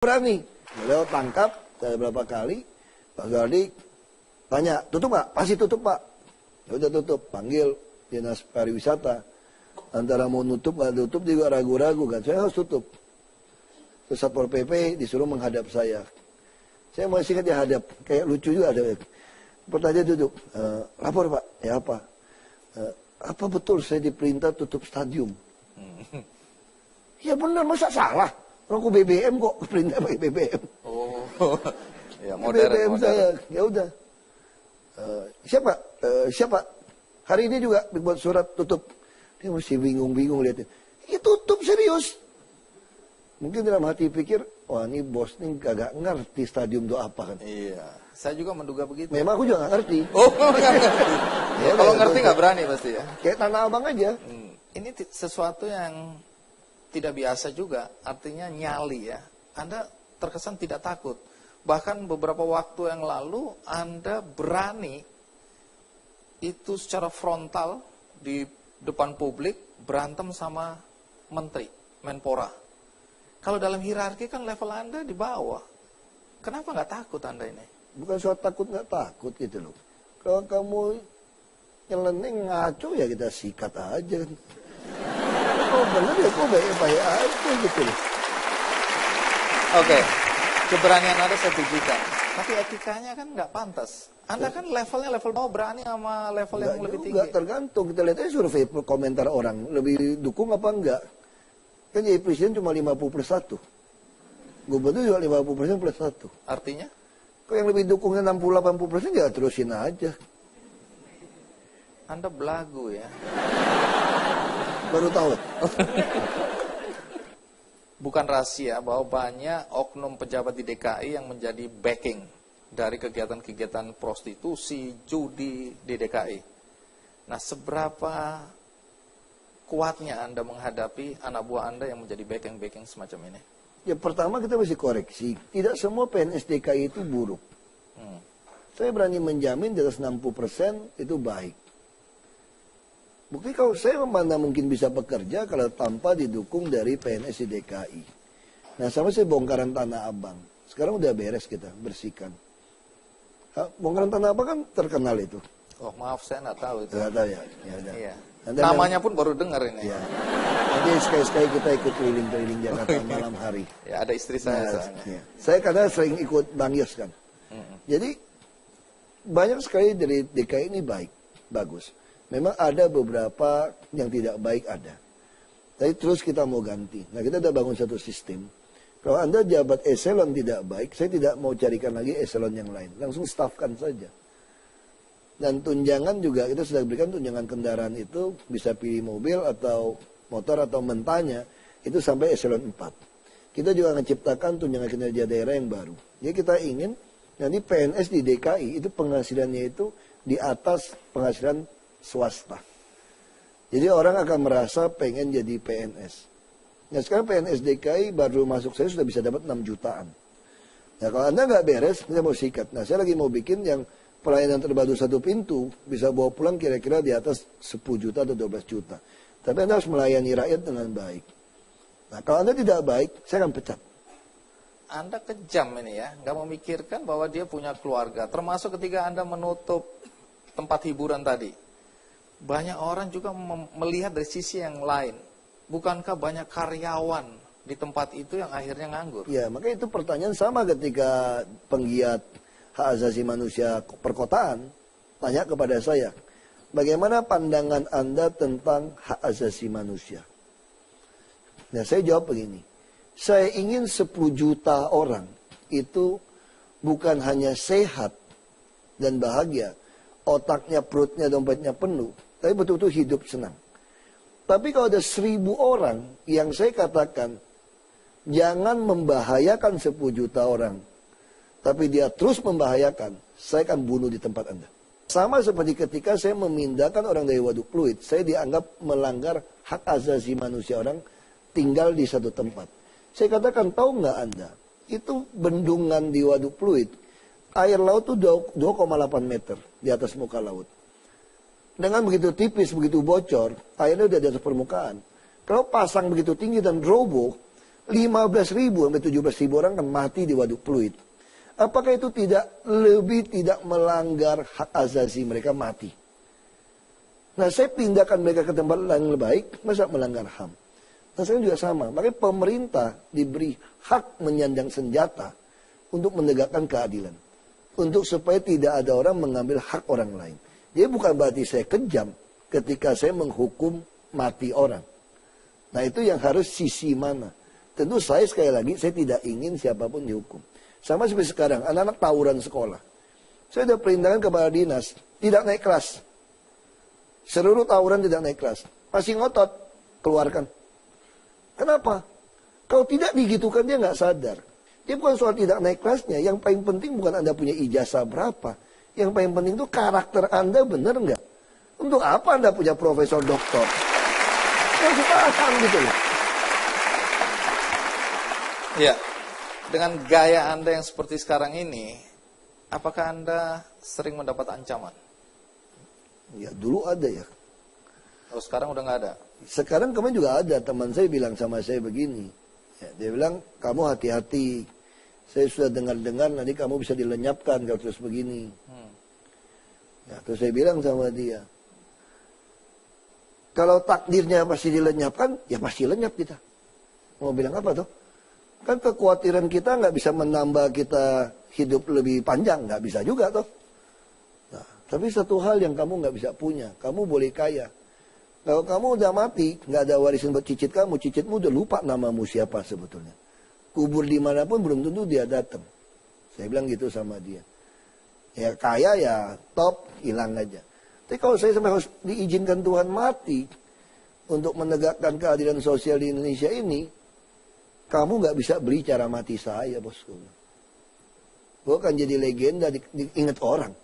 Berani. Beliau tangkap beberapa kali. Pak Galdi tanya, tutup Pak? Pasti tutup Pak. Ya udah tutup. Panggil dinas pariwisata. Antara mau nutup nggak tutup juga ragu-ragu kan. Saya harus tutup. Terus Satpol PP disuruh menghadap saya. Saya masih ingat dia hadap. Kayak lucu juga ada. Pertanyaan duduk. Lapor Pak. Ya apa? Apa betul saya diperintah tutup stadium? Ya benar, masa salah? Rokok BBM kok perintah pakai BBM. Oh, ya modern. BBM modern. saya, ya udah. Siapa? Siapa? Hari ini juga dibuat surat tutup. Dia masih bingung-bingung liatin. Ya tutup serius. Mungkin dalam hati pikir, wah ini bos ini kagak ngerti stadium itu apa kan. Iya, saya juga menduga begitu. Memang aku juga gak ngerti. Oh, nggak ngerti. Ya, Kalau udah, ngerti tutup. nggak berani pasti ya. Kayak Tanah Abang aja. Ini sesuatu yang tidak biasa juga, artinya nyali ya. Anda terkesan tidak takut. Bahkan beberapa waktu yang lalu Anda berani itu secara frontal di depan publik berantem sama menteri, Menpora. Kalau dalam hierarki kan level Anda di bawah. Kenapa nggak takut Anda ini? Bukan soal takut nggak takut gitu loh. Kalau kamu nyeleneh ngaco ya kita sikat aja. Oh bener ya kok baik-baik aja gitu loh. Oke, keberanian Anda saya tujukan. Tapi etikanya kan nggak pantas. Anda kan levelnya level bawah, berani sama level yang lebih tinggi. Enggak tergantung. Kita lihat aja survei komentar orang. Lebih dukung apa enggak. Kan jadi presiden cuma 50+1. Gubernur juga 50%+1. Artinya? Kok yang lebih dukungnya 60-80% ya terusin aja. Anda belagu ya. Baru tahu. Bukan rahasia bahwa banyak oknum pejabat di DKI yang menjadi backing dari kegiatan-kegiatan prostitusi, judi di DKI. Nah, seberapa kuatnya Anda menghadapi anak buah Anda yang menjadi backing-backing semacam ini? Ya pertama kita mesti koreksi. Tidak semua PNS DKI itu buruk. Saya berani menjamin di atas 60% itu baik. Bukti kalau saya mana mungkin bisa bekerja kalau tanpa didukung dari PNS di DKI. Nah sama saya bongkaran Tanah Abang. Sekarang udah beres kita, bersihkan. Bongkaran Tanah Abang kan terkenal itu. Oh maaf, saya nggak tahu itu. Nggak tahu ya? Ya udah. Iya. Nanti Namanya pun baru dengar ini. Ya. Nanti sekali-sekali kita ikut keliling-keliling Jakarta malam hari. Ya, ada istri saya Nah, soalnya. ya. Saya kadang sering ikut Bang Yos kan. Jadi banyak sekali dari DKI ini baik, bagus. Memang ada beberapa yang tidak baik ada. Tapi terus kita mau ganti. Nah kita udah bangun satu sistem. Kalau Anda jabat eselon tidak baik, saya tidak mau carikan lagi eselon yang lain. Langsung staffkan saja. Dan tunjangan juga kita sudah berikan tunjangan kendaraan itu bisa pilih mobil atau motor atau mentahnya itu sampai eselon 4. Kita juga menciptakan tunjangan kinerja daerah yang baru. Jadi kita ingin nanti PNS di DKI itu penghasilannya itu di atas penghasilan swasta. Jadi orang akan merasa pengen jadi PNS. Nah sekarang PNS DKI baru masuk saya sudah bisa dapat 6 jutaan. Nah kalau Anda nggak beres, kita mau sikat. Nah saya lagi mau bikin yang pelayanan terpadu satu pintu bisa bawa pulang kira-kira di atas 10 juta atau 12 juta. Tapi Anda harus melayani rakyat dengan baik. Nah kalau Anda tidak baik, saya akan pecat. Anda kejam ini ya, nggak memikirkan bahwa dia punya keluarga. Termasuk ketika Anda menutup tempat hiburan tadi. Banyak orang juga melihat dari sisi yang lain. Bukankah banyak karyawan di tempat itu yang akhirnya nganggur? Ya, makanya itu pertanyaan sama ketika penggiat hak asasi manusia perkotaan tanya kepada saya, bagaimana pandangan Anda tentang hak asasi manusia? Nah, saya jawab begini. Saya ingin 10 juta orang itu bukan hanya sehat dan bahagia, otaknya, perutnya, dompetnya penuh, tapi betul-betul hidup senang. Tapi kalau ada 1000 orang yang saya katakan, jangan membahayakan 10 juta orang, tapi dia terus membahayakan, saya akan bunuh di tempat Anda. Sama seperti ketika saya memindahkan orang dari Waduk Pluit, saya dianggap melanggar hak asasi manusia orang tinggal di satu tempat. Saya katakan, tahu nggak Anda, itu bendungan di Waduk Pluit, air laut itu 2,8 meter di atas muka laut. Dengan begitu tipis, begitu bocor, airnya udah di atas permukaan. Kalau pasang begitu tinggi dan roboh, 15.000 sampai 17.000 orang kan mati di Waduk Pluit. Apakah itu tidak melanggar hak asasi mereka mati? Nah, saya pindahkan mereka ke tempat lain lebih baik, masa melanggar HAM? Nah, sekarang juga sama. Makanya pemerintah diberi hak menyandang senjata untuk menegakkan keadilan. Untuk supaya tidak ada orang mengambil hak orang lain. Jadi bukan berarti saya kejam ketika saya menghukum mati orang. Nah, itu yang harus sisi mana. Tentu saya sekali lagi, saya tidak ingin siapapun dihukum. Sama seperti sekarang, anak-anak tawuran sekolah. Saya sudah perintahkan kepada dinas, tidak naik kelas. Seluruh tawuran tidak naik kelas. Masih ngotot, keluarkan. Kenapa? Kalau tidak digitukan dia nggak sadar. Dia bukan soal tidak naik kelasnya. Yang paling penting bukan Anda punya ijazah berapa. Yang paling penting itu karakter Anda benar nggak? Untuk apa Anda punya profesor doktor? Harus paham gitu loh. Ya, dengan gaya Anda yang seperti sekarang ini, apakah Anda sering mendapat ancaman? Ya dulu ada ya. Kalau sekarang udah nggak ada? Sekarang kemarin juga ada. Teman saya bilang sama saya begini. Ya, dia bilang, kamu hati-hati. Saya sudah dengar-dengar nanti kamu bisa dilenyapkan kalau terus begini. Ya, terus saya bilang sama dia, kalau takdirnya pasti dilenyapkan, ya pasti lenyap kita. Mau bilang apa tuh? Kan kekhawatiran kita nggak bisa menambah kita hidup lebih panjang, nggak bisa juga toh. Nah, tapi satu hal yang kamu nggak bisa punya, kamu boleh kaya. Kalau kamu udah mati, nggak ada warisan buat cicit kamu, cicitmu udah lupa namamu siapa sebetulnya. Kubur dimanapun belum tentu dia datang. Saya bilang gitu sama dia. Ya kaya ya top, hilang aja. Tapi kalau saya sampai harus diizinkan Tuhan mati untuk menegakkan keadilan sosial di Indonesia ini, kamu nggak bisa beli cara mati saya, bosku. Gue akan jadi legenda, diingat orang.